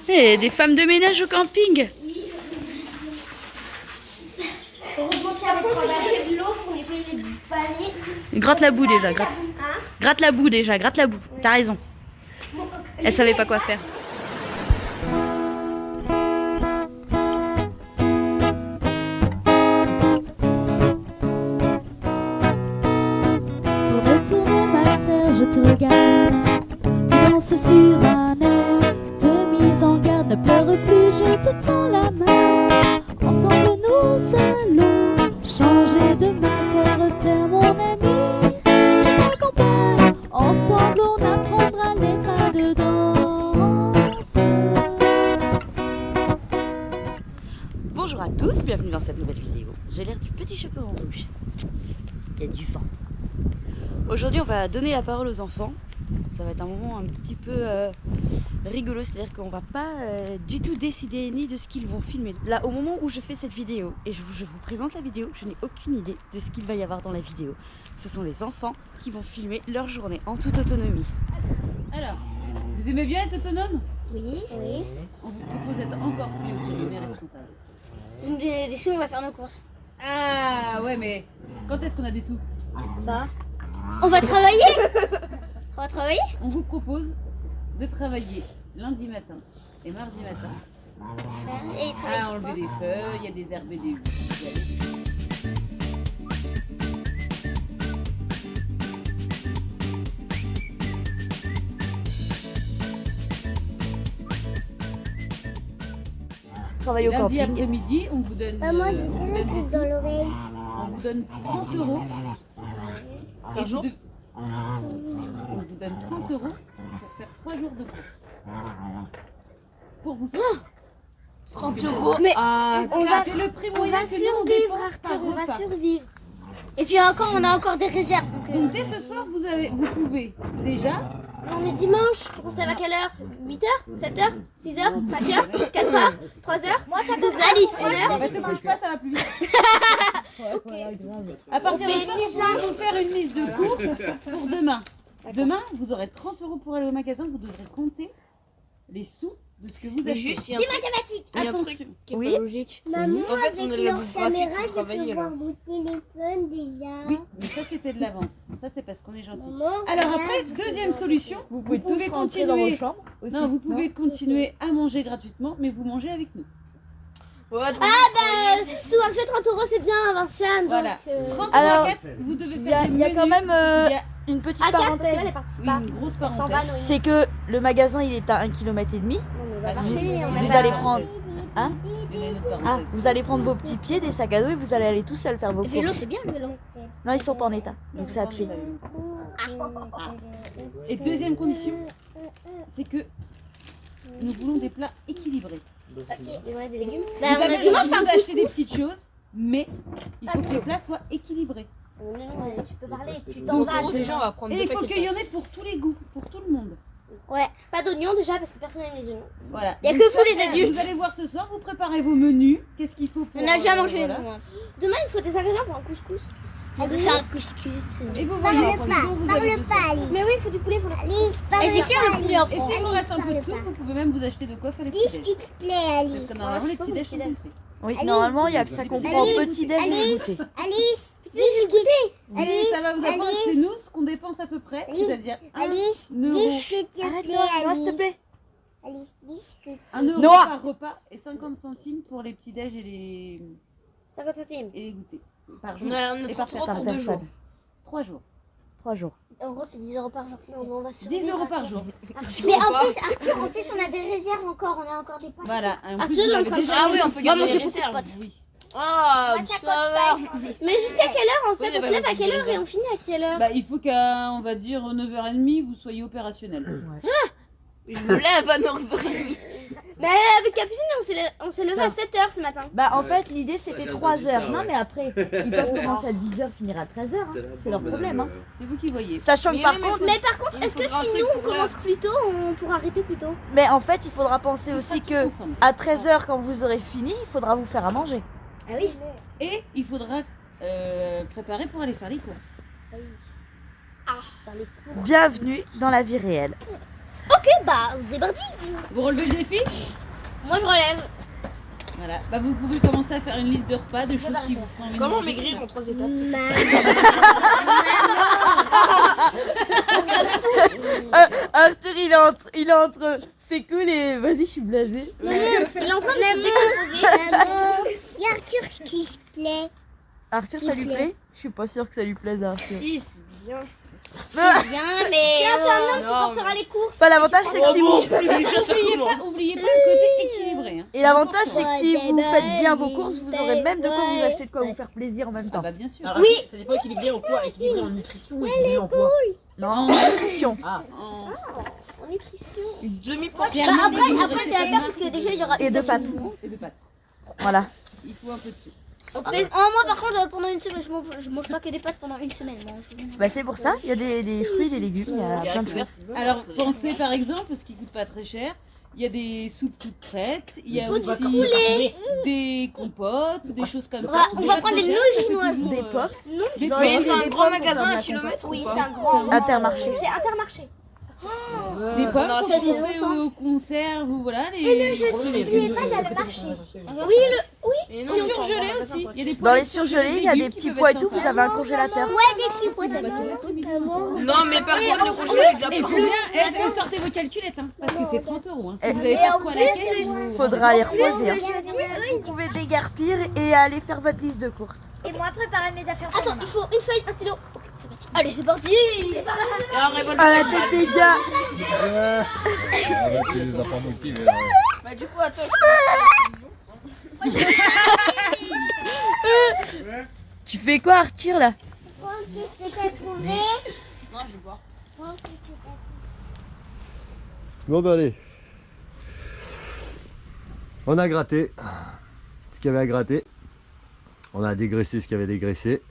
Et des femmes de ménage au camping. Gratte la boue déjà, gratte la boue déjà, gratte la boue. T'as raison. Elle savait pas quoi faire. Tourne ma terre, je te regarde. Tu danses sur un air de mise en garde. Ne pleure plus, je te tends la main. Ensemble nous allons changer de matière, terre mon ami. Je t'accompagne, ensemble on apprendra les pas de danse. Bonjour à tous, bienvenue dans cette nouvelle vidéo. J'ai l'air du petit chaperon rouge. Il y a du vent. Aujourd'hui on va donner la parole aux enfants. Ça va être un moment un petit peu rigolo, c'est-à-dire qu'on va pas du tout décider ni de ce qu'ils vont filmer. Là, au moment où je fais cette vidéo et je vous présente la vidéo, je n'ai aucune idée de ce qu'il va y avoir dans la vidéo. Ce sont les enfants qui vont filmer leur journée en toute autonomie. Alors, vous aimez bien être autonome? Oui. On vous propose d'être encore plus autonome et responsable. Vous nous donnez des sous, on va faire nos courses. Ah ouais, mais quand est-ce qu'on a des sous? Bah, on va travailler. On va travailler. On vous propose de travailler lundi matin et mardi matin Et travailler à sur quoi? enlever des feuilles, il y a des herbes et des Travailler au lundi camping. après-midi, on vous donne, Maman, on vous donne des sous. dans l'oreille. On vous donne 30 euros. Par Et jour on vous donne 30 euros pour faire 3 jours de course. Pour vous. 30 euros. Mais Ah, on va, C'est le prix on moyen va que nous, on survivre, dépense par Arthur, on va repas. survivre. Et puis encore, on a encore des réserves. Donc dès ce soir, vous pouvez déjà. On est dimanche, on se lève à quelle heure? 8h, 7h, 6h, 5h, 4h, 3h, 2h, Alice, 1h. Bah, te bouge pas, ça va plus vite. À partir de ce soir, vous pouvez vous faire une mise de course pour demain. Demain, vous aurez 30 euros pour aller au magasin. Vous devrez compter les sous de ce que vous achetez. Juste, il y a Des mathématiques. un Attention. truc qui est Oui. pas logique. Maman, En fait, on a la bouffe gratuite sans travailler là. mon téléphone déjà. Oui, mais ça c'était de l'avance. Ça c'est parce qu'on est gentil. Maman, Alors regarde. après, deuxième solution, vous pouvez rentrer continuer. dans vos chambres aussi. Non, vous pouvez continuer à manger gratuitement, mais vous mangez avec nous. Ouais, Ah bah, tout en fait 30 euros c'est bien Vincent. Donc, Voilà. 30 Alors, à 4, vous devez Il faire y a quand même Il y a une petite à 4 parce parenthèse. qu'elle participe oui, pas. une grosse 100 balles, parenthèse. oui. C'est que le magasin il est à 1,5 km. Non, mais on va marcher. on Vous a pas- allez prendre. Hein? Il y en a une autre Ah, parenthèse. vous allez prendre vos petits pieds, des sacs à dos et vous allez aller tout seul faire vos Le vélo courses. c'est bien le vélo. Non, ils sont pas en état. Donc c'est à pied. Et deuxième condition, c'est que nous voulons des plats équilibrés. Il y aurait des légumes. Bah, Vous on a avez- dimanche vous faire un achetez des couscous. petites choses, mais il faut que les plats soient équilibrés. Non, mais tu peux parler, tu t'en En vas. gros, déjà, on va prendre Et deux il faut paquets. qu'il y en ait pour tous les goûts, pour tout le monde. Ouais, pas d'oignons déjà parce que personne n'aime les oignons. Voilà. Y a Donc que ça, vous, les c'est- adultes. Vous allez voir ce soir, vous préparez vos menus. Qu'est-ce qu'il faut pour. On a déjà mangé voilà. nous. Demain il faut des ingrédients pour un couscous. On peut faire un couscous. Et vous voyez en fonction, vous avez besoin. Mais oui, il faut du poulet pour le couscous. Et c'est cher le poulet en Et France. si vous reste un peu de sous, vous pouvez même vous acheter de quoi faire les petits déj. te plaît, Alice. Parce que normalement, les petits déj sont compris. Oui, Alice. normalement il y a que ça comprend Alice. petit déj et Alice. goûter. Alice, dis le goûter. Et ça va vous apprendre, Alice. c'est nous ce qu'on dépense à peu près, Alice. c'est-à-dire Alice, 1 euro, dis ce que tu Arrête-toi, Noah, s'il te plaît. Alice, dis ce que 1 euro Noah. par repas et 50 centimes pour les petits déj et 50 centimes. les goûters par jour. On a Et notre par 30 Par pour 2 jours. personne. 3 jours. 3 jours. En gros, c'est 10 euros par jour. Non, mais on va 10 euros par jour. Mais en plus, Arthur, en plus, on a des réserves encore. On a encore des pâtes. Voilà. Et en Arthur, plus, il est vous en avez train de déjà- Ah oui, on peut garder manger les beaucoup de réserves. pâtes. Oui. Ah, ça va. Mais jusqu'à quelle heure en fait? Oui, On bah, se lève à on quelle heure peut et on finit à quelle heure? Bah, il faut qu'à, on va dire, 9h30, vous soyez opérationnel. Je me lève à 9h30. Bah, avec Capucine, on s'est levé à 7h ce matin. Bah en fait l'idée c'était 3 heures. Non mais après ils peuvent commencer à 10h finir à 13h. C'est leur problème. Hein. C'est vous qui voyez. Sachant que Mais par oui, mais contre, Mais par contre, Il est-ce que faudra un si truc nous on pour commence plus tôt, on pourra arrêter plus tôt? mais en fait il faudra penser On aussi sera que tous ensemble. à 13h quand vous aurez fini, il faudra vous faire à manger. Ah oui. Et il faudra préparer pour aller faire les courses. Ah, dans les cours. Bienvenue dans la vie réelle. Ok, bah c'est parti. Vous relevez le défi? Moi je relève. Voilà. Bah, vous pouvez commencer à faire une liste de repas, de choses qui vous feront envie de Comment manger. maigrir en 3 étapes? Arthur, il est entre c'est cool et vas-y, je suis blasé. Il est en train de se décomposer. Il y a Arthur qui se plaît. Arthur, ça lui plaît? Je suis pas sûre que ça lui plaise à Arthur. Si, c'est bien. C'est bien, mais. Tiens, t'es un homme, tu non, porteras les courses. Pas l'avantage, c'est que si vous... Oubliez pas le côté équilibré. Hein. Et l'avantage, c'est que si Ouais, vous bah, faites bien vos courses, vous aurez même de quoi ouais. vous acheter de quoi vous faire plaisir en même Ah temps. bah bien sûr. Alors, Oui. ça dépend équilibré en quoi? Équilibré en nutrition ou équilibré en poids? Non, en nutrition. Ah, En- En nutrition. Une demi-portion. Clairement, Bah, des après, légumes, c'est à faire parce que déjà il y aura Et de pâtes. et de pâtes. Voilà. Il faut un peu de sucre. Après, moi par contre, pendant une semaine, je mange pas que des pâtes pendant une semaine. Moi, Bah c'est pour ça, il y a des fruits, des légumes, il y a plein de choses. Alors pensez par exemple, ce qui coûte pas très cher, il y a des soupes toutes prêtes, il y a Faut du aussi poulet. des compotes, des choses comme On ça. va- C'est on va pas prendre trop des cher, noix ça fait chinoises. toujours, Des pop. des Non, pop. Mais c'est un des grand pommes, magasin ça à va, kilomètre Oui, ou c'est pas? un grand. Intermarché. C'est Intermarché. Des pommes, Non, faut ça fait penser aux conserves, ou voilà, les... N'oubliez pas d'aller marcher. Oui, Mais non, Ils on sont prend surgelés pas aussi. ça, Il y a des Dans les pois surgelés, il y a des légumes qui petits peuvent pois et être tout, vous sympas. avez un congélateur. ouais, des petits pois Bah, c'est l'après-midi. Non, mais par contre, le congélateur est déjà Et plein. combien sortez vos calculettes, hein, parce que c'est 30 €. Hein. Si Et- vous avez pas de quoi à la caisse, vous... Faudra aller reposer. Hein. Vous pouvez dégarpir et aller faire votre liste de courses. Et moi préparer mes affaires. Attends, il faut une feuille, un stylo. Ok, c'est parti. Allez, c'est parti. Et un revolver. Ah la tête des gars. Tu les as pas motivés. Bah, du coup, attends. Tu fais quoi Arthur là? Non, je vais boire. Bon bah allez. On a gratté ce qu'il y avait à gratter. On a dégraissé ce qu'il y avait à dégraisser.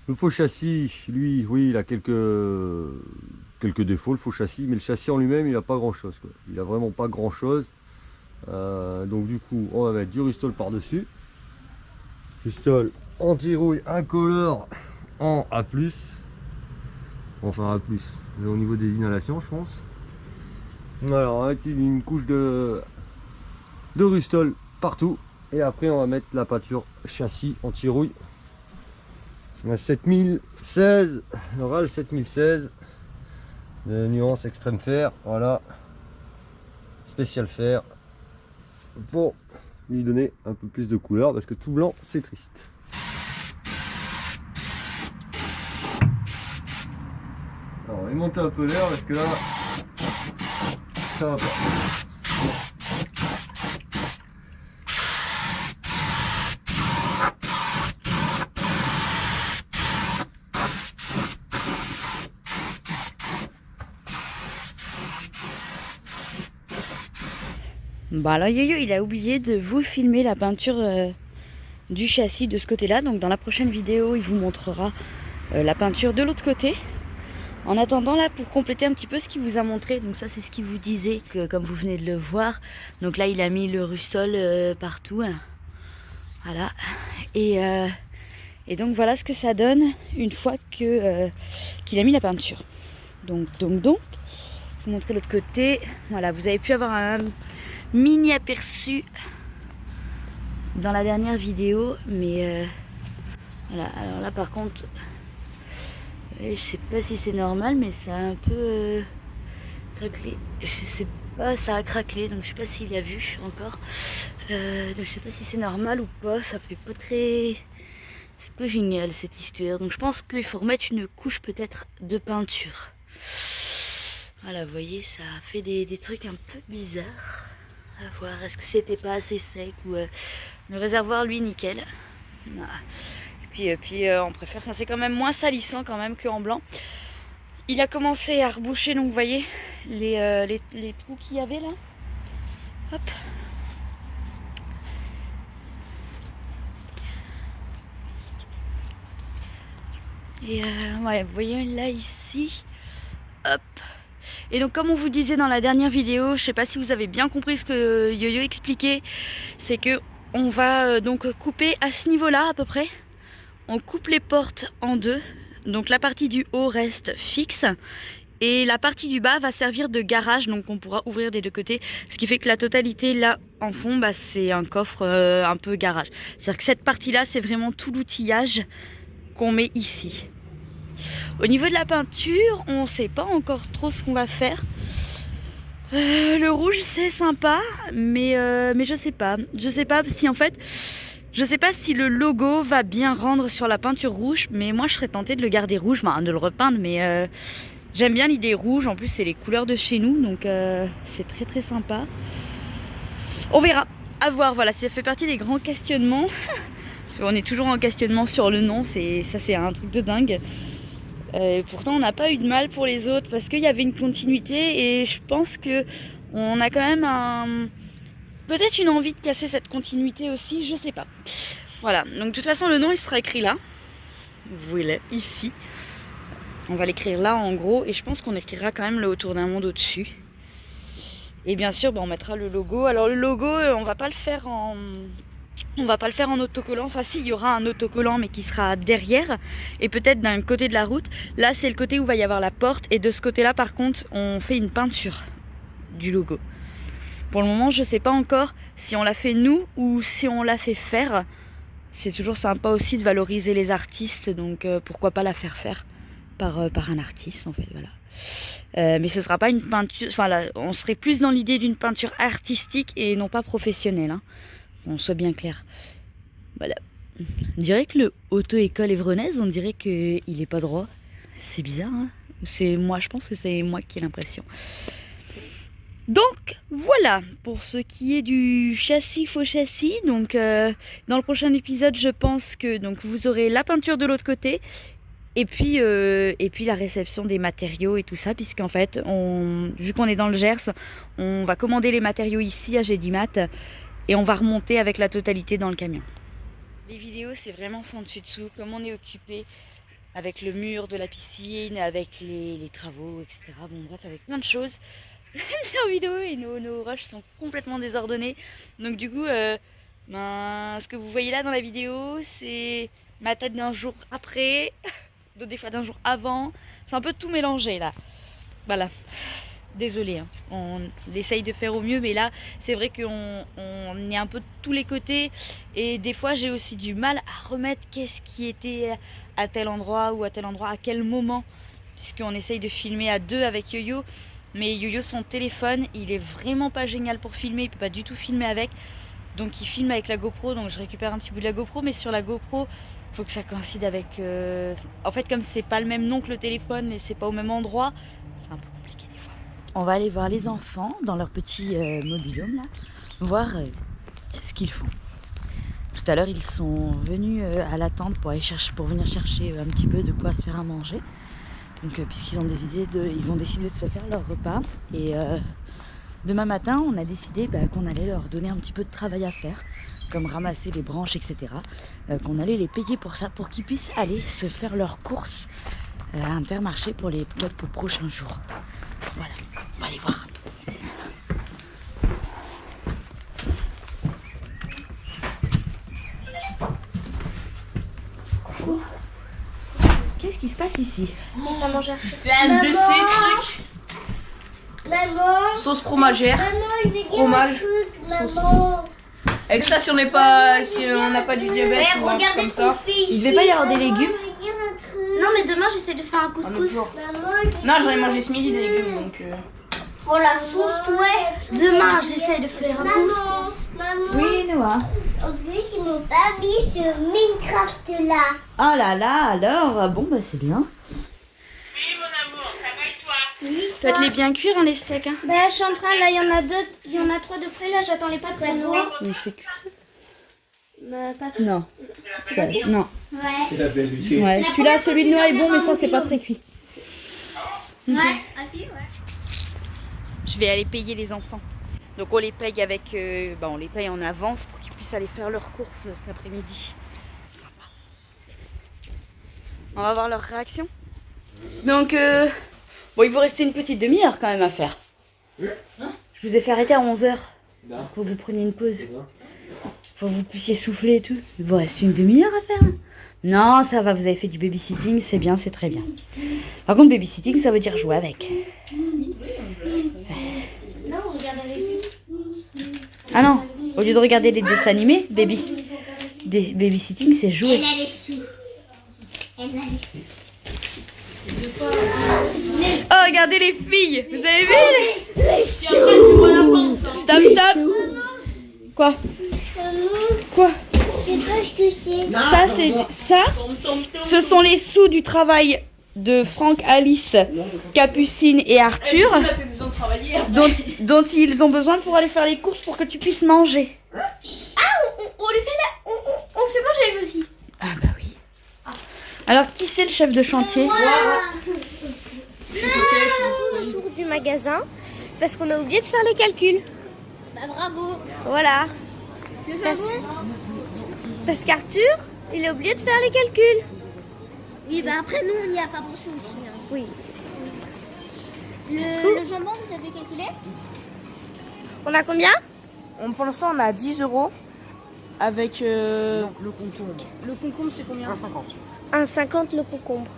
Le faux châssis, lui, oui, il a quelques défauts, le faux châssis, mais le châssis en lui-même, il a pas grand chose, quoi. Il a vraiment pas grand chose. Donc du coup, on va mettre du Rustol par-dessus. Rustol anti-rouille incolore en A+. Enfin A+, mais au niveau des inhalations, je pense. Voilà, on va mettre une couche de Rustol partout. Et après, on va mettre la peinture châssis anti-rouille. On a 7016, le RAL 7016 de nuance extrême fer, voilà, spécial fer pour lui donner un peu plus de couleur parce que tout blanc c'est triste. Alors on va monter un peu l'air parce que là ça va pas. Bon alors Yo-Yo il a oublié de vous filmer la peinture du châssis de ce côté là, donc dans la prochaine vidéo il vous montrera la peinture de l'autre côté. En attendant là, pour compléter un petit peu ce qu'il vous a montré, donc ça c'est ce qu'il vous disait, que comme vous venez de le voir, donc là il a mis le Rustol partout, hein. Voilà, et donc voilà ce que ça donne une fois que qu'il a mis la peinture. Donc je vais vous montrer l'autre côté. Voilà, vous avez pu avoir un mini aperçu dans la dernière vidéo, mais voilà. Alors là par contre, je sais pas si c'est normal, mais ça a un peu craquelé. Je sais pas, ça a craquelé, donc je sais pas s'il a vu encore. Donc je sais pas si c'est normal ou pas. Ça fait pas très, c'est pas génial cette histoire. Donc je pense qu'il faut remettre une couche peut-être de peinture. Voilà, vous voyez, ça fait des trucs un peu bizarres. À voir, est-ce que c'était pas assez sec ou le réservoir lui nickel. Voilà. Et puis on préfère, enfin, c'est quand même moins salissant quand même qu'en blanc. Il a commencé à reboucher, donc vous voyez les trous qu'il y avait là. Hop. Et ouais, vous voyez là ici. Hop. Et donc comme on vous disait dans la dernière vidéo, je sais pas si vous avez bien compris ce que Yo-Yo expliquait, c'est que on va donc couper à ce niveau-là à peu près. On coupe les portes en deux, donc la partie du haut reste fixe Et la partie du bas va servir de garage, donc on pourra ouvrir des deux côtés. Ce qui fait que la totalité là en fond, bah, c'est un coffre un peu garage. C'est-à-dire que cette partie-là, c'est vraiment tout l'outillage qu'on met ici. Au niveau de la peinture, on ne sait pas encore trop ce qu'on va faire. Le rouge c'est sympa, mais je sais pas. Je sais pas si en fait, je sais pas si le logo va bien rendre sur la peinture rouge, mais moi je serais tentée de le garder rouge, enfin, de le repeindre, mais j'aime bien l'idée rouge. En plus c'est les couleurs de chez nous, donc c'est très très sympa. On verra, à voir. Voilà, ça fait partie des grands questionnements. On est toujours en questionnement sur le nom, ça c'est un truc de dingue. Pourtant on n'a pas eu de mal pour les autres parce qu'il y avait une continuité et je pense que on a quand même peut-être une envie de casser cette continuité aussi, je sais pas. Voilà, donc de toute façon le nom il sera écrit là. Vous voyez ici. On va l'écrire là en gros et je pense qu'on écrira quand même le Autour d'un monde au-dessus. Et bien sûr on mettra le logo. Alors le logo on va pas le faire en autocollant. Enfin si, il y aura un autocollant mais qui sera derrière et peut-être d'un côté de la route. Là c'est le côté où va y avoir la porte et de ce côté là par contre on fait une peinture du logo. Pour le moment je sais pas encore si on l'a fait nous ou si on l'a fait faire. C'est toujours sympa aussi de valoriser les artistes, donc pourquoi pas la faire faire par un artiste en fait, voilà. Mais ce sera pas une peinture, enfin là, on serait plus dans l'idée d'une peinture artistique et non pas professionnelle, hein. On soit bien clair. Voilà. On dirait que le auto-école évronaise, on dirait qu'il est pas droit. C'est bizarre, hein. C'est moi, je pense que c'est moi qui ai l'impression. Donc voilà pour ce qui est du châssis, faux châssis. Donc dans le prochain épisode, je pense que donc vous aurez la peinture de l'autre côté et puis la réception des matériaux et tout ça, puisqu'en fait, vu qu'on est dans le Gers, on va commander les matériaux ici à Gédimat. Et on va remonter avec la totalité dans le camion. Les vidéos c'est vraiment sans dessus-dessous, comme on est occupé avec le mur de la piscine, avec les travaux, etc. Bon bref, avec plein de choses. Nos vidéos et nos rushs sont complètement désordonnés. Donc du coup, ce que vous voyez là dans la vidéo, c'est ma tête d'un jour après, des fois d'un jour avant. C'est un peu tout mélangé là. Voilà. Désolée, hein. On essaye de faire au mieux, mais là c'est vrai qu'on est un peu de tous les côtés et des fois j'ai aussi du mal à remettre qu'est-ce qui était à tel endroit ou à tel endroit, à quel moment, puisqu'on essaye de filmer à deux avec Yo-Yo, mais Yo-Yo son téléphone il est vraiment pas génial pour filmer, il peut pas du tout filmer avec, donc il filme avec la GoPro, donc je récupère un petit bout de la GoPro, mais sur la GoPro il faut que ça coïncide avec en fait comme c'est pas le même nom que le téléphone et c'est pas au même endroit, c'est un peu compliqué des fois. On va aller voir les enfants dans leur petit mobil-home là, voir ce qu'ils font. Tout à l'heure ils sont venus à la tente pour venir chercher un petit peu de quoi se faire à manger. Donc puisqu'ils ont décidé de se faire leur repas. Et demain matin on a décidé qu'on allait leur donner un petit peu de travail à faire, comme ramasser les branches, etc. Qu'on allait les payer pour ça, pour qu'ils puissent aller se faire leurs courses à Intermarché pour les quelques prochains jours. Voilà, on va aller voir. Coucou. Qu'est-ce qui se passe ici? Maman, j'ai reçu. Fais un de ces trucs. Maman, Sauce fromagère. je vais dire Fromage. un truc, maman. Avec ça, si on n'a pas du diabète ou un truc comme ça. Il devait pas y avoir des légumes? Je vais dire un truc. Non, mais demain, j'essaie de faire un couscous. Non, j'en ai mangé ce midi des légumes, donc... Pour la sauce, ouais. Demain, j'essaie de faire un couscous. Maman, Oui, Noah. en plus, ils m'ont pas mis ce Minecraft là. Oh là là, alors, bon c'est bien. Oui, mon amour, ça va et toi? Oui, Faites les bien cuire hein, les steaks. Hein. Bah, je suis en train, là, il y en a 3 de près, là, j'attends les pâtes pour Noah. Mais c'est cuit. Pâtes. Non. Non. Ouais. C'est la belle vie. Ouais, La celui-là, première celui de Noah est bon, mais ça fois c'est que pas je très cuit. Ouais. Ah si, ouais. Je vais aller payer les enfants. Donc on les paye avec, on les paye en avance pour qu'ils puissent aller faire leurs courses cet après-midi. Sympa. On va voir leur réaction. Donc, il vous rester une petite demi-heure quand même à faire. Hein? Je vous ai fait arrêter à 11h. Non. Pour que vous preniez une pause. Pour que vous puissiez souffler et tout. Il vous reste une demi-heure à faire. Non, ça va, vous avez fait du babysitting, c'est bien, c'est très bien. Par contre, babysitting, ça veut dire jouer avec. Non, on regarde avec lui. Ah non, au lieu de regarder les dessins animés, babysitting, c'est jouer. Elle a les sous. Elle a les sous. Oh, regardez les filles, vous avez vu Stop, stop. Quoi? Quoi? C'est pas ce que c'est. Ça, ce sont les sous du travail de Franck, Alice, Capucine et Arthur, dont ils ont besoin pour aller faire les courses pour que tu puisses manger. On lui fait on fait manger lui aussi. Ah bah oui. Alors, qui c'est le chef de chantier? Autour du magasin parce qu'on a oublié de faire les calculs. Bah bravo. Voilà. Parce qu'Arthur, il a oublié de faire les calculs. Oui, bah après nous on n'y a pas pensé aussi. Hein. Oui. Le jambon, vous avez calculé? On a combien? Pour l'instant, on a 10 € avec. Le concombre. Le concombre, c'est combien? 1,50. 1,50 le concombre.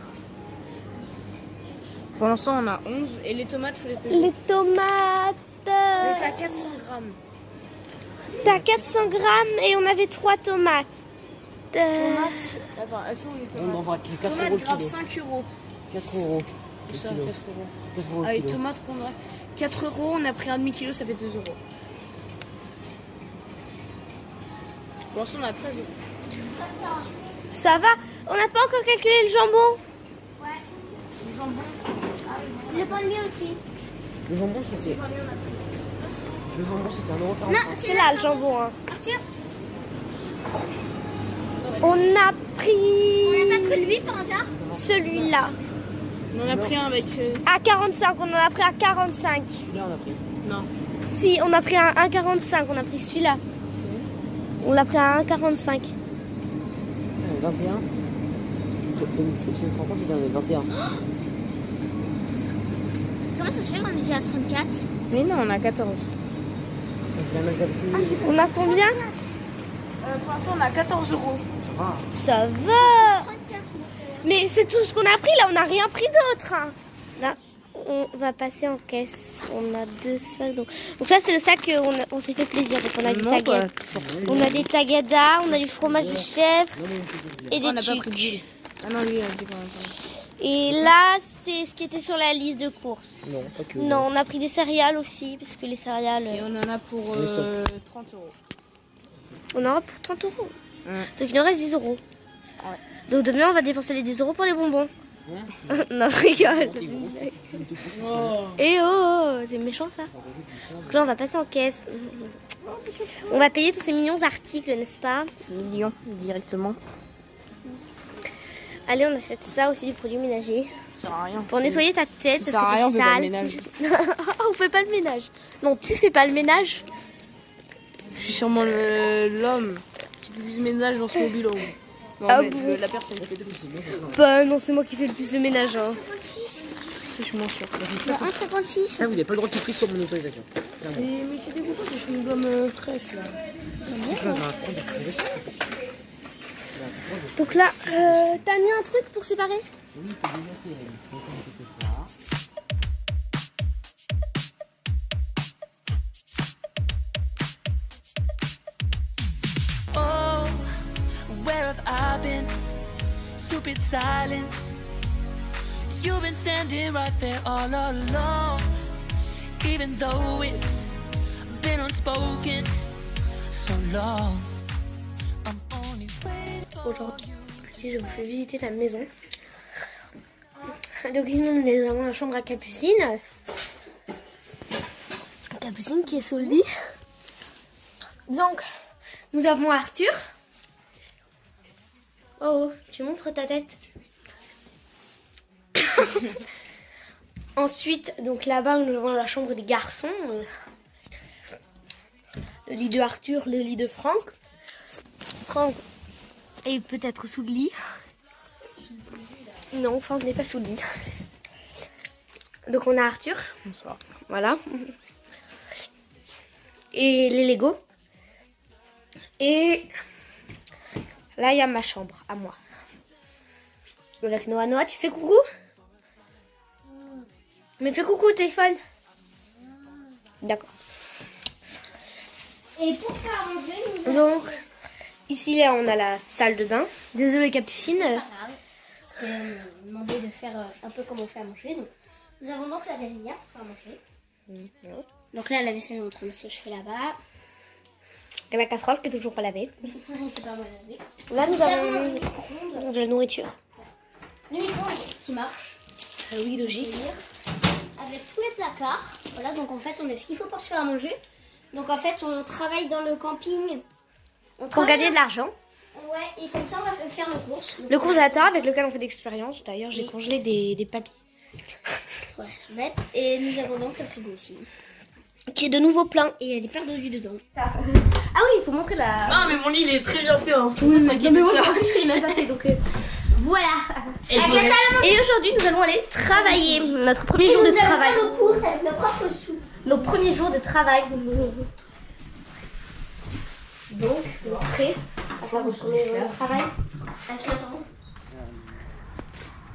Pour l'instant, on a 11 et les tomates, il faut les peser. Les tomates. T'as 400 grammes. T'as 400 grammes et on avait 3 tomates. Tomates. Attends, elles sont où les On tomates? envoie 4 euros Tomates le grave kilo. 5 €. 4 euros. Tout ça, 4 kilo. €. 4 euros Ah, le les kilo. tomates, 4 €, on a pris un demi-kilo, ça fait 2 €. Pour l'instant, on a 13 €. Ça va? On n'a pas encore calculé le jambon. Le jambon. Le pain de mie aussi. Le jambon, c'était. Le jambon, c'était 1,45 €. Non, c'est là le jambon. Hein. Arthur, on a pris. On n'a pas pris lui par hasard? Celui-là. On en a pris un avec. À 45, on en a pris à 45. Là, on a pris. Non. Si, on a pris à 1,45, on a pris celui-là. On l'a pris à 1,45. 21. Tu me rends compte, c'était 21. Comment ça se fait qu'on est déjà à 34? Mais non, on a 14. On a combien? Pour l'instant, on a 14 €. Ça va. Mais c'est tout ce qu'on a pris, là, on n'a rien pris d'autre. Hein. Là, on va passer en caisse. On a 2 sacs. Donc là, c'est le sac qu'on s'est fait plaisir. Donc on a des tagadas. On a des tagadas, on a du fromage de chèvre et des On n'a pas pris tucs. d'huile. Ah non, lui, il a dit qu'on a pas. Et là, c'est ce qui était sur la liste de courses. Non, pas que. Non, on a pris des céréales aussi, parce que les céréales... Et on en a pour 30 €. On en aura pour 30 €. Ouais. Donc il nous reste 10 €. Ouais. Donc demain, on va dépenser les 10 € pour les bonbons. Non, je rigole. Et oh, c'est méchant ça. Donc là, on va passer en caisse. On va payer tous ces mignons articles, n'est-ce pas? C'est millions directement. Allez, on achète ça aussi, du produit ménager. Ça sert à rien. Pour nettoyer ta tête, Ça sert à parce rien, on que fait t'es pas le sale. ménage. On fait pas le ménage. Non, tu fais pas le ménage. Je suis sûrement l'homme qui fait le plus de ménage dans ce mobile. Non, Ah mais bon? la personne qui fait tout. Bah non, c'est moi qui fais le plus de ménage. Hein. Je suis moins sûre. 1,56. Ah, vous n'avez pas le droit de cliquer sur mon autorisation. Mais c'est dégoûtant, c'est une gomme fraîche là. C'est pas grave. Donc là, t'as mis un truc pour séparer? Oh, where have I been? Stupid silence. You've been standing right there all along. Even though it's been unspoken so long. I'm only waiting for Aujourd'hui, you. je vous fais visiter la maison. Donc ici, nous avons la chambre à Capucine. Capucine qui est sous le lit. Donc, nous avons Arthur. Oh, tu montres ta tête. Ensuite, donc là-bas, nous avons la chambre des garçons. Le lit de Arthur, le lit de Franck. Franck est peut-être sous le lit. Non, Franck n'est pas sous le lit. Donc on a Arthur. Bonsoir. Voilà. Et les Lego. Et là, il y a ma chambre à moi. Avec Noah. Noah, tu fais coucou? Mais fais coucou au téléphone. D'accord. Et pour faire à manger, nous Donc, ici, là, on a la salle de bain. Désolée, Capucine. pas grave, parce que demandé de faire un peu comme on fait à manger. Donc, nous avons donc la gazinière pour faire à manger. Donc là, la vaisselle est en train de sécher là-bas. Et la casserole qui est toujours pas lavée. C'est pas mal lavé. Là, nous avons le micro-ondes. de la nourriture. Le micro-ondes qui marche. Oui, logique. Avec tous les placards. Voilà, donc en fait, on a ce qu'il faut pour se faire à manger. Donc en fait, on travaille dans le camping. On Pour travaille gagner de l'argent. Ouais, et comme ça, on va faire nos courses. Le congélateur avec lequel on fait d'expérience. D'ailleurs, j'ai congelé des papiers. Voilà, c'est bête. Et nous avons donc le frigo aussi. Qui est de nouveau plein. Et il y a des paires d'eau dedans. Ah oui, il faut montrer la... Non, mais mon lit, il est très bien fait. Hein. Oui, mais moi, je l'ai même pas fait, donc... Voilà. Et Et aujourd'hui, nous allons aller travailler. Notre premier jour de Nous allons travail. faire nos courses avec nos propres sous. Nos premiers jours de travail. Donc, vous êtes prêts à faire vos premiers jours de travail?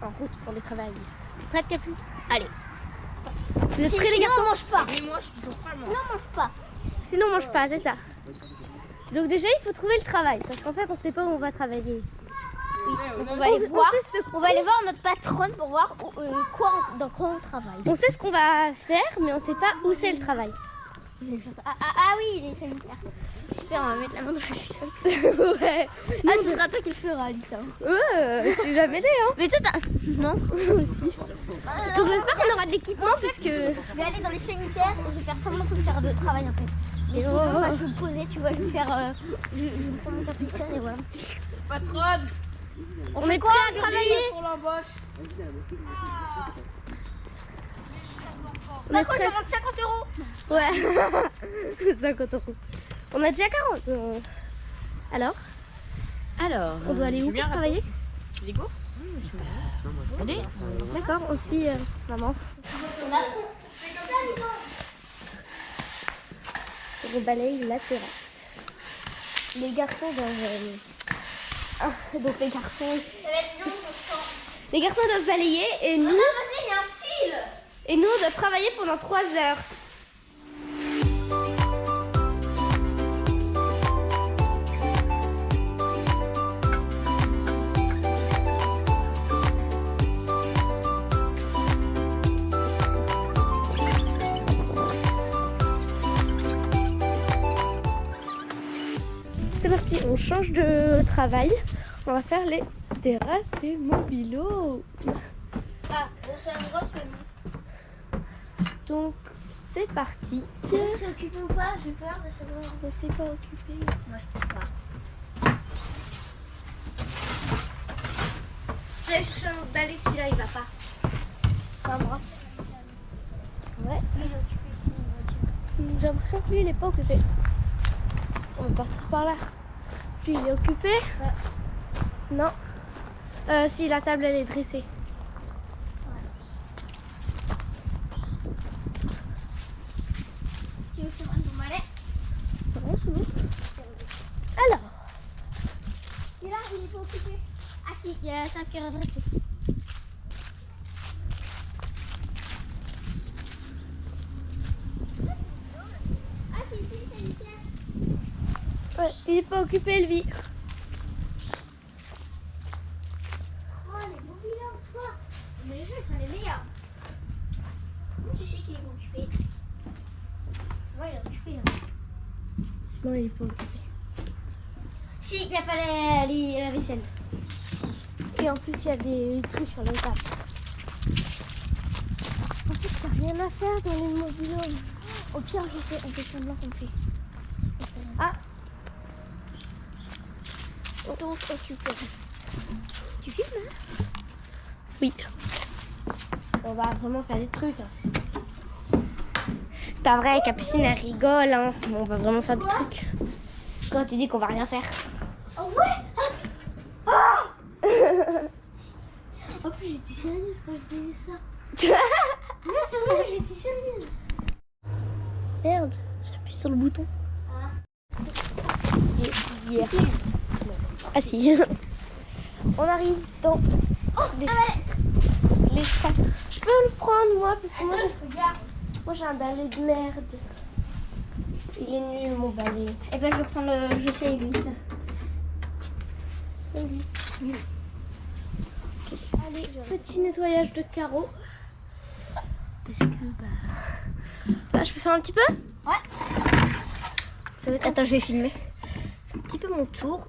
En route pour le travail. Prête, Capu? Allez. Vous êtes prêts, les garçons? Sinon, on mange pas. Mais moi, je suis toujours pas Non, on mange pas. Sinon, on mange pas, c'est ça. Donc déjà, il faut trouver le travail. Parce qu'en fait, on sait pas où on va travailler. Donc on va aller voir. On va aller voir notre patronne pour voir dans quoi on travaille. On sait ce qu'on va faire, mais on sait pas où c'est le travail. Ah oui, il est sanitaire. Super, on va mettre la main dans la chiotte. Ouais. Ah, ce sera toi qui le feras, Alissa. Tu vas m'aider, hein? Mais toi, non. Aussi. Donc j'espère qu'on aura de l'équipement, puisque... Je vais aller dans les sanitaires et je vais faire semblant de faire de travail en fait. Et sinon, moi, je vais me poser, tu vois, je vais faire. Je vais me prendre mon capuchon et voilà. patronne. On est prêts à travailler Pour l'embauche. On est Patron, prêts. je demande 50 €. Ouais. 50 €. On a déjà 40. Alors, on doit aller où pour travailler? Lego. Allez. D'accord, on suit maman. On balaye la terrasse. Les garçons doivent... donc les garçons... Ça va être long, je sens. Les garçons doivent balayer et nous... Non, vas-y, il y a un fil. Et nous, on doit travailler pendant 3 heures. C'est parti, on change de travail. On va faire les terrasses des mobilos. Ah, bon, c'est un gros Donc, c'est parti. c'est occupé ou pas? J'ai peur de savoir. C'est pas occupé. Ouais, c'est pas. Je vais aller chercher un autre balai, celui-là il va pas. Ça brosse. Ouais. Il est occupé. J'ai l'impression que lui il est pas occupé. On va partir par là. Lui il est occupé? Ouais. Non. Si la table elle est dressée. Tu veux faire un balai? Non, c'est bon. Alors. Et là, il est pas occupé. Ah si, il y a la table qui est redressée. Ah si, c'est sanitaire. Ouais, il est pas occupé lui. Oh, les bons bilans, toi. Mais les jeux, ils sont les meilleurs. Comment tu sais qu'il est pas occupé? Ouais, il est occupé là. Non, il est pas occupé. Si, il n'y a pas la vaisselle. Et en plus il y a des trucs sur la table. En fait ça n'a rien à faire dans les mobilos. Au pire, on fait semblant qu'on fait. Ah. Donc occupé. Tu filmes là? Oui. On va vraiment faire des trucs. Hein. C'est pas vrai, Capucine elle rigole. Hein. On va vraiment faire des trucs. Quand tu dis qu'on va rien faire. Oh ouais. Oh en plus, j'étais sérieuse quand je disais ça. Non, c'est vrai, j'étais sérieuse. Merde, j'appuie sur le bouton. Ah si. On arrive dans Les sacs. Je peux le prendre moi parce que moi j'ai un balai de merde. Il est nul mon balai. Eh ben je vais prendre le. Je sais lui. Allez, petit nettoyage de carreaux. Parce que là je peux faire un petit peu. Ouais. Ça va être... Attends, je vais filmer. C'est un petit peu mon tour.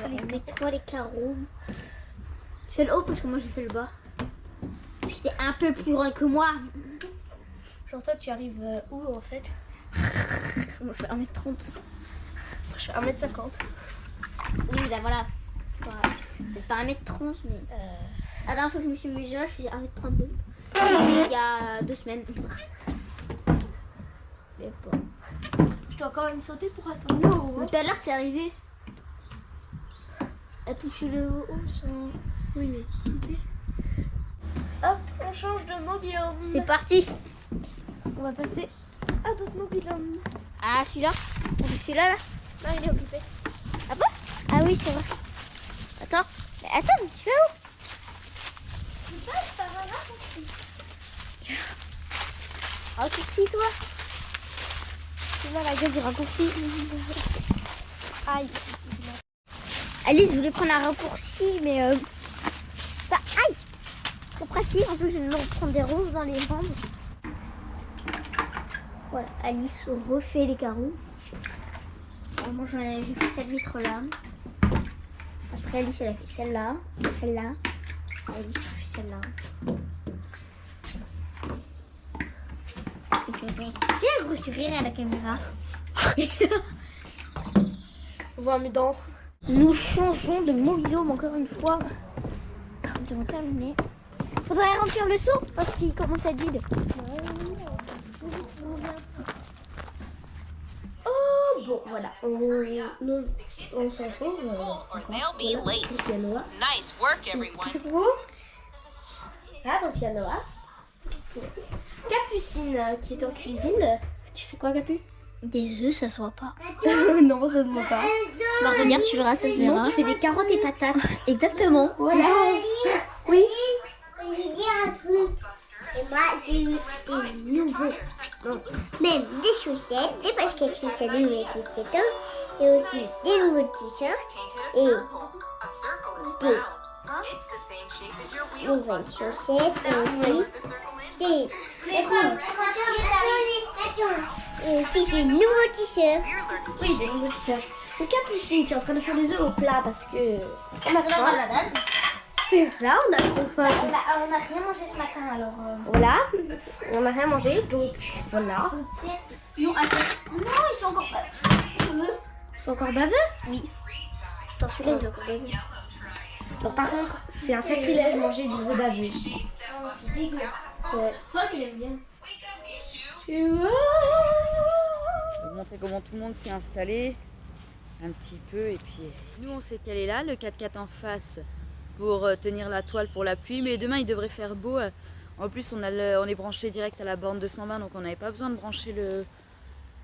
On nettoie les carreaux. Je fais le haut parce que moi j'ai fait le bas. Parce qu'il était un peu plus grand que moi. Genre toi tu arrives où en fait? Moi je fais 1m30. Moi je fais 1m50. Oui, bah voilà. C'est pas 1m30, mais. La dernière fois que je me suis mesurée, je faisais 1m32. Il y a 2 semaines. Mais bon. Je dois quand même sauter pour attendre le haut. Tout à l'heure, tu es arrivé à toucher le haut sans. Oui, mais tu sautais. Hop, on change de mobil-home. C'est parti. On va passer à d'autres mobil-home. Ah, celui-là? Celui-là, là? Non, il est occupé. Ah bon? Ah oui, c'est vrai. Attends. Mais attends, mais tu vas où? Je passe par là. Oh, tu te toi? Tu vois la gueule du raccourci. Aïe. Alice voulait prendre un raccourci, mais pas aïe! Trop pratique, en plus je vais me reprendre des ronces dans les jambes. Voilà, Alice refait les carreaux. Alors, moi j'ai fait cette vitre là. Après Alice elle a fait celle-là, celle-là. Alice a fait celle-là. Quel gros sourire à la caméra. On voit mes dents. Nous changeons de mobil-home encore une fois. Nous avons terminé. Faudrait remplir le seau parce qu'il commence à être vide. Oh bon, voilà. On s'en trouve. Nice work, everyone. Ah, donc il y a Noah. Capucine qui est en cuisine. Tu fais quoi, Capu? Des œufs, ça se voit pas. Non, ça se voit pas. Va revenir, tu verras, ça se verra. Non, tu fais des carottes et patates. Exactement. Voilà. Oui. Je vais dire un truc. Et moi, j'ai eu des nouveaux. Bon, même des chaussettes, des baskets qui s'allument et tout ça. Et aussi des nouveaux t-shirts. Et des nouvelles chaussettes. Et aussi des et aussi des nouveaux t-shirts. Oui, des nouveaux t-shirts. Donc Capucine, tu es en train de faire des œufs au plat parce que on a faim. C'est ça, on a trop faim. On n'a rien mangé ce matin alors. Voilà, on n'a rien mangé, donc voilà. Non, ils sont encore baveux. Ils sont encore baveux? Oui. Attends, celui-là, il est encore baveux. Donc par contre, c'est un sacrilège de manger des œufs baveux. C'est dégueu. Ouais. Je crois qu'il aime bien. Tu vois? Je vais vous montrer comment tout le monde s'est installé un petit peu et puis nous on s'est calé là, le 4x4 en face pour tenir la toile pour la pluie, mais demain il devrait faire beau. En plus on est branché direct à la borne de 120, donc on n'avait pas besoin de brancher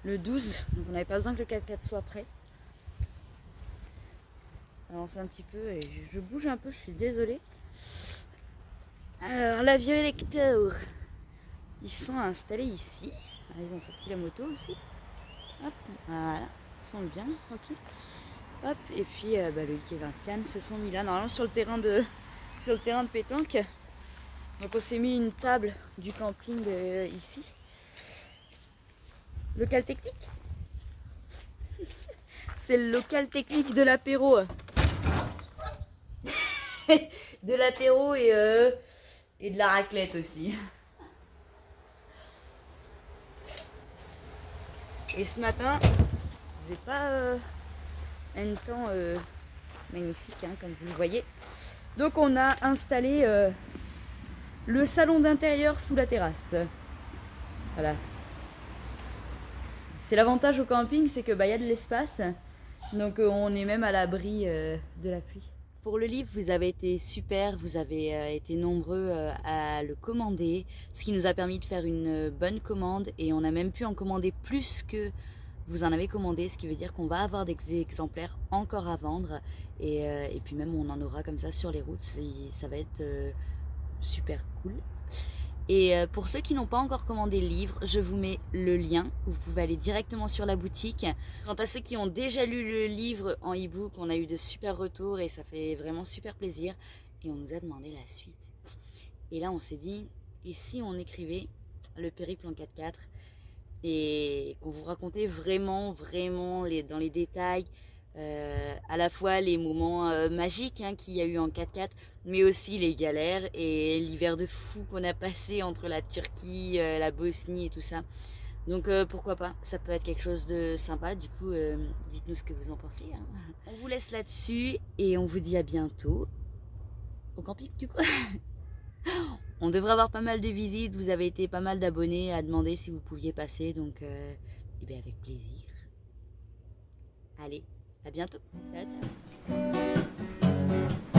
le 12, donc on n'avait pas besoin que le 4x4 soit prêt. Avance un petit peu et je bouge un peu, je suis désolée. Alors l'avion électeur, ils sont installés ici. Ils ont sorti la moto aussi. Hop, voilà, ils sont bien, tranquilles. Hop, et puis Loïc et Vinciane se sont mis là, normalement sur le terrain de pétanque. Donc on s'est mis une table du camping ici. Local technique. C'est le local technique de l'apéro. De l'apéro et de la raclette aussi. Et ce matin, c'est pas un temps magnifique, hein, comme vous le voyez. Donc on a installé le salon d'intérieur sous la terrasse. Voilà. C'est l'avantage au camping, c'est que y a de l'espace. Donc on est même à l'abri de la pluie. Pour le livre, vous avez été super, vous avez été nombreux à le commander, ce qui nous a permis de faire une bonne commande et on a même pu en commander plus que vous en avez commandé, ce qui veut dire qu'on va avoir des exemplaires encore à vendre et puis même on en aura comme ça sur les routes, ça va être super cool. Et pour ceux qui n'ont pas encore commandé le livre, je vous mets le lien, vous pouvez aller directement sur la boutique. Quant à ceux qui ont déjà lu le livre en e-book, on a eu de super retours et ça fait vraiment super plaisir et on nous a demandé la suite. Et là on s'est dit, et si on écrivait le périple en 4x4 et qu'on vous racontait vraiment dans les détails à la fois les moments magiques qu'il y a eu en 4x4 mais aussi les galères et l'hiver de fou qu'on a passé entre la Turquie, la Bosnie et tout ça. Donc pourquoi pas, ça peut être quelque chose de sympa. Du coup dites-nous ce que vous en pensez hein. On vous laisse là-dessus et on vous dit à bientôt au camping du coup. On devrait avoir pas mal de visites, vous avez été pas mal d'abonnés à demander si vous pouviez passer, donc eh bien avec plaisir. Allez, à bientôt. Ciao, ciao.